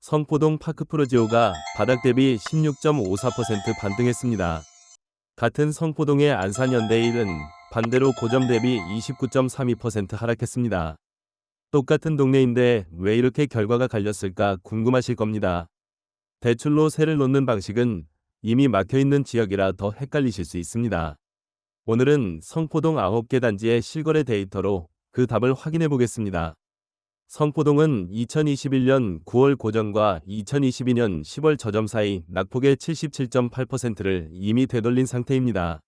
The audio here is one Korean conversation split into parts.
성포동 파크프로지오가 바닥 대비 16.54% 반등했습니다. 같은 성포동의 안산현대일은 반대로 고점 대비 29.32% 하락했습니다. 똑같은 동네인데 왜 이렇게 결과가 갈렸을까 궁금하실 겁니다. 대출로 세를 놓는 방식은 이미 막혀있는 지역이라 더 헷갈리실 수 있습니다. 오늘은 성포동 9개 단지의 실거래 데이터로 그 답을 확인해 보겠습니다. 성포동은 2021년 9월 고점과 2022년 10월 저점 사이 낙폭의 77.8%를 이미 되돌린 상태입니다.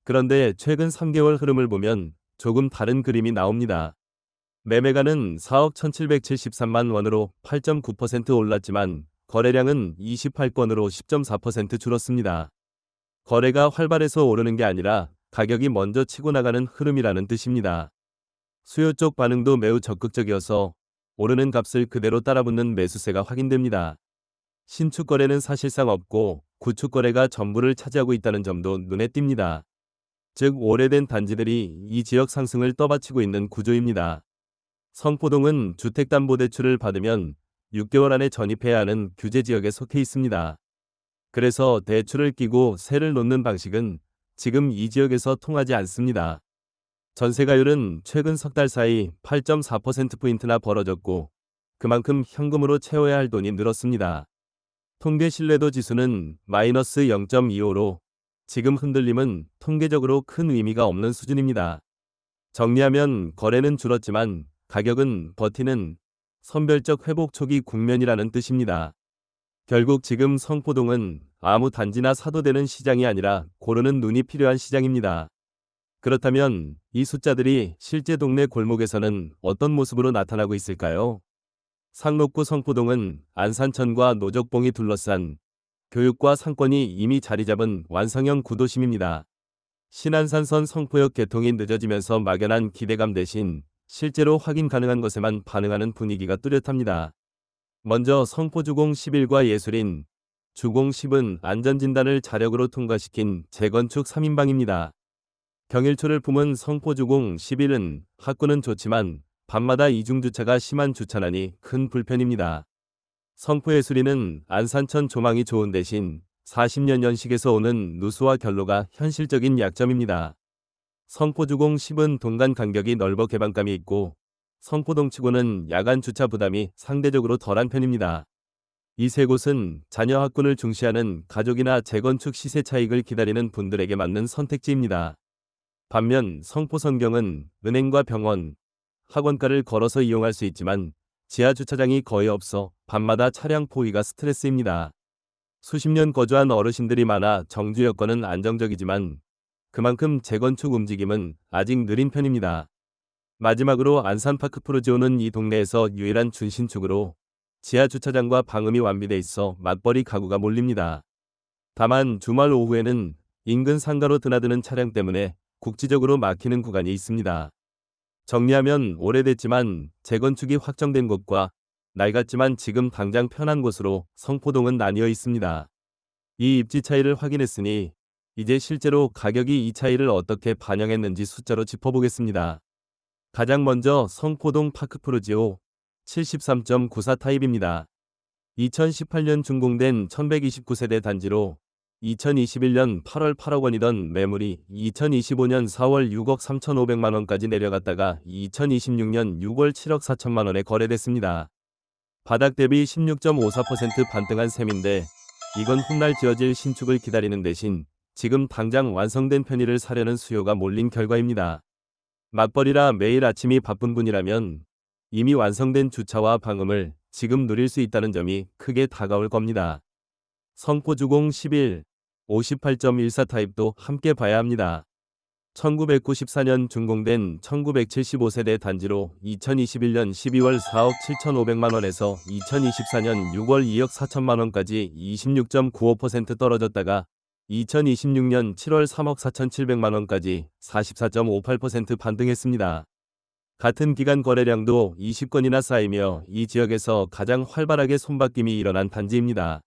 그런데 최근 3개월 흐름을 보면 조금 다른 그림이 나옵니다. 매매가는 4억 1773만 원으로 8.9% 올랐지만 거래량은 28건으로 10.4% 줄었습니다. 거래가 활발해서 오르는 게 아니라 가격이 먼저 치고 나가는 흐름이라는 뜻입니다. 수요 쪽 반응도 매우 적극적이어서 오르는 값을 그대로 따라붙는 매수세가 확인됩니다. 신축 거래는 사실상 없고 구축 거래가 전부를 차지하고 있다는 점도 눈에 띕니다. 즉 오래된 단지들이 이 지역 상승을 떠받치고 있는 구조입니다. 성포동은 주택담보대출을 받으면 6개월 안에 전입해야 하는 규제 지역에 속해 있습니다. 그래서 대출을 끼고 세를 놓는 방식은 지금 이 지역에서 통하지 않습니다. 전세가율은 최근 석 달 사이 8.4%포인트나 벌어졌고 그만큼 현금으로 채워야 할 돈이 늘었습니다. 통계 신뢰도 지수는 마이너스 0.25로 지금 흔들림은 통계적으로 큰 의미가 없는 수준입니다. 정리하면 거래는 줄었지만 가격은 버티는 선별적 회복 초기 국면이라는 뜻입니다. 결국 지금 성포동은 아무 단지나 사도 되는 시장이 아니라 고르는 눈이 필요한 시장입니다. 그렇다면 이 숫자들이 실제 동네 골목에서는 어떤 모습으로 나타나고 있을까요? 상록구 성포동은 안산천과 노적봉이 둘러싼 교육과 상권이 이미 자리 잡은 완성형 구도심입니다. 신안산선 성포역 개통이 늦어지면서 막연한 기대감 대신 실제로 확인 가능한 것에만 반응하는 분위기가 뚜렷합니다. 먼저 성포주공 11과 예술인 주공 10은 안전진단을 자력으로 통과시킨 재건축 3인방입니다. 경일초를 품은 성포주공 11은 학구는 좋지만 밤마다 이중주차가 심한 주차난이 큰 불편입니다. 성포예술인은 안산천 조망이 좋은 대신 40년 연식에서 오는 누수와 결로가 현실적인 약점입니다. 성포주공 10은 동간 간격이 넓어 개방감이 있고 성포동치고는 야간 주차 부담이 상대적으로 덜한 편입니다. 이 세 곳은 자녀 학군을 중시하는 가족이나 재건축 시세 차익을 기다리는 분들에게 맞는 선택지입니다. 반면 성포선경은 은행과 병원, 학원가를 걸어서 이용할 수 있지만 지하 주차장이 거의 없어 밤마다 차량 포위가 스트레스입니다. 수십 년 거주한 어르신들이 많아 정주 여건은 안정적이지만 그만큼 재건축 움직임은 아직 느린 편입니다. 마지막으로 안산파크프로지오는 이 동네에서 유일한 준신축으로 지하 주차장과 방음이 완비돼 있어 맞벌이 가구가 몰립니다. 다만 주말 오후에는 인근 상가로 드나드는 차량 때문에 국지적으로 막히는 구간이 있습니다. 정리하면 오래됐지만 재건축이 확정된 곳과 낡았지만 지금 당장 편한 곳으로 성포동은 나뉘어 있습니다. 이 입지 차이를 확인했으니 이제 실제로 가격이 이 차이를 어떻게 반영했는지 숫자로 짚어보겠습니다. 가장 먼저 성포동 파크프로지오 73.94 타입입니다. 2018년 준공된 1129세대 단지로 2021년 8월 8억 원이던 매물이 2025년 4월 6억 3,500만 원까지 내려갔다가 2026년 6월 7억 4천만 원에 거래됐습니다. 바닥 대비 16.54% 반등한 셈인데 이건 훗날 지어질 신축을 기다리는 대신 지금 당장 완성된 편의를 사려는 수요가 몰린 결과입니다. 맞벌이라 매일 아침이 바쁜 분이라면 이미 완성된 주차와 방음을 지금 누릴 수 있다는 점이 크게 다가올 겁니다. 성포주공 11, 58.14 타입도 함께 봐야 합니다. 1994년 준공된 1975세대 단지로 2021년 12월 4억 7,500만 원에서 2024년 6월 2억 4천만 원까지 26.95% 떨어졌다가 2026년 7월 3억 4,700만 원까지 44.58% 반등했습니다. 같은 기간 거래량도 20건이나 쌓이며 이 지역에서 가장 활발하게 손바뀜이 일어난 단지입니다.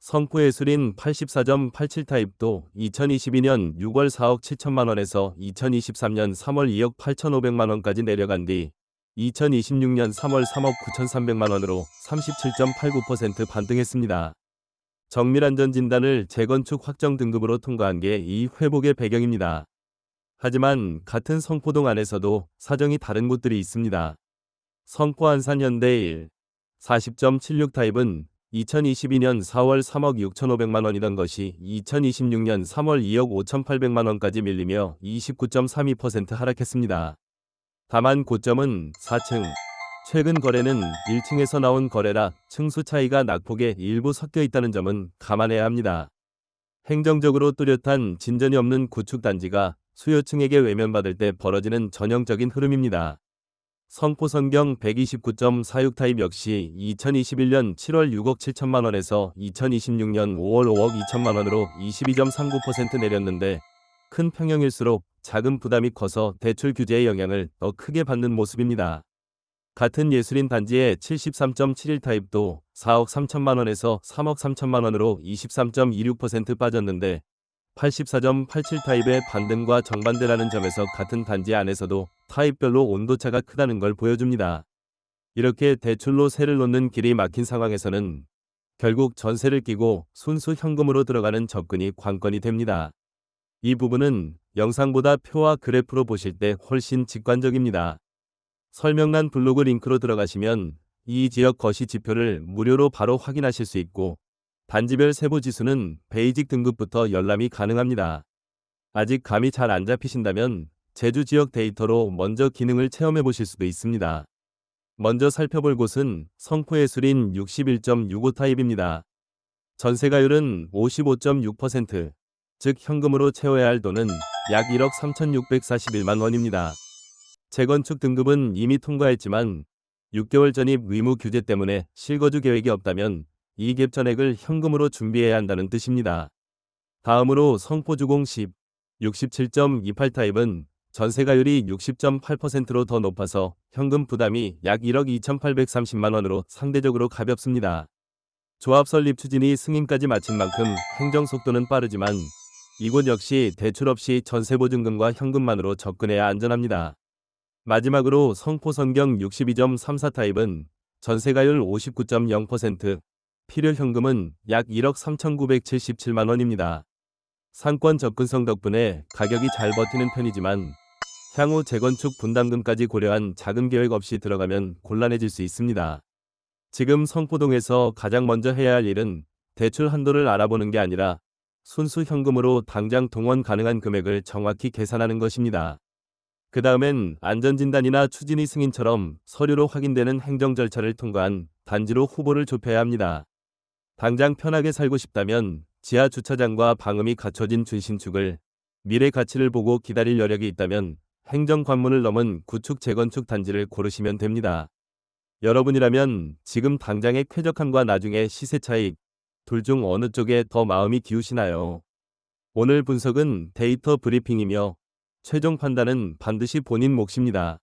성포예술인 84.87 타입도 2022년 6월 4억 7천만 원에서 2023년 3월 2억 8,500만 원까지 내려간 뒤 2026년 3월 3억 9,300만 원으로 37.89% 반등했습니다. 정밀안전진단을 재건축 확정 등급으로 통과한 게 이 회복의 배경입니다. 하지만 같은 성포동 안에서도 사정이 다른 곳들이 있습니다. 성포 안산현대일 40.76 타입은 2022년 4월 3억 6,500만 원이던 것이 2026년 3월 2억 5,800만 원까지 밀리며 29.32% 하락했습니다. 다만 고점은 4층, 최근 거래는 1층에서 나온 거래라 층수 차이가 낙폭에 일부 섞여 있다는 점은 감안해야 합니다. 행정적으로 뚜렷한 진전이 없는 구축단지가 수요층에게 외면받을 때 벌어지는 전형적인 흐름입니다. 성포성경 129.46 타입 역시 2021년 7월 6억 7천만 원에서 2026년 5월 5억 2천만 원으로 22.39% 내렸는데 큰 평형일수록 자금 부담이 커서 대출 규제의 영향을 더 크게 받는 모습입니다. 같은 예술인 단지의 73.71 타입도 4억 3천만 원에서 3억 3천만 원으로 23.26% 빠졌는데 84.87 타입의 반등과 정반대라는 점에서 같은 단지 안에서도 타입별로 온도차가 크다는 걸 보여줍니다. 이렇게 대출로 세를 놓는 길이 막힌 상황에서는 결국 전세를 끼고 순수 현금으로 들어가는 접근이 관건이 됩니다. 이 부분은 영상보다 표와 그래프로 보실 때 훨씬 직관적입니다. 설명란 블로그 링크로 들어가시면 이 지역 거시 지표를 무료로 바로 확인하실 수 있고 단지별 세부 지수는 베이직 등급부터 열람이 가능합니다. 아직 감이 잘 안 잡히신다면 제주 지역 데이터로 먼저 기능을 체험해 보실 수도 있습니다. 먼저 살펴볼 곳은 성포예술인 61.65 타입입니다. 전세가율은 55.6%, 즉 현금으로 채워야 할 돈은 약 1억 3,641만 원입니다. 재건축 등급은 이미 통과했지만 6개월 전입 의무 규제 때문에 실거주 계획이 없다면 이 갭 전액을 현금으로 준비해야 한다는 뜻입니다. 다음으로 성포주공 10, 67.28 타입은 전세가율이 60.8%로 더 높아서 현금 부담이 약 1억 2,830만 원으로 상대적으로 가볍습니다. 조합 설립 추진이 승인까지 마친 만큼 행정 속도는 빠르지만 이곳 역시 대출 없이 전세보증금과 현금만으로 접근해야 안전합니다. 마지막으로 성포성경 62.34 타입은 전세가율 59.0%, 필요 현금은 약 1억 3,977만 원입니다. 상권 접근성 덕분에 가격이 잘 버티는 편이지만 향후 재건축 분담금까지 고려한 자금 계획 없이 들어가면 곤란해질 수 있습니다. 지금 성포동에서 가장 먼저 해야 할 일은 대출 한도를 알아보는 게 아니라 순수 현금으로 당장 동원 가능한 금액을 정확히 계산하는 것입니다. 그 다음엔 안전진단이나 추진위 승인처럼 서류로 확인되는 행정 절차를 통과한 단지로 후보를 좁혀야 합니다. 당장 편하게 살고 싶다면 지하 주차장과 방음이 갖춰진 준신축을, 미래 가치를 보고 기다릴 여력이 있다면 행정 관문을 넘은 구축 재건축 단지를 고르시면 됩니다. 여러분이라면 지금 당장의 쾌적함과 나중의 시세 차익, 둘 중 어느 쪽에 더 마음이 기우시나요? 오늘 분석은 데이터 브리핑이며 최종 판단은 반드시 본인 몫입니다.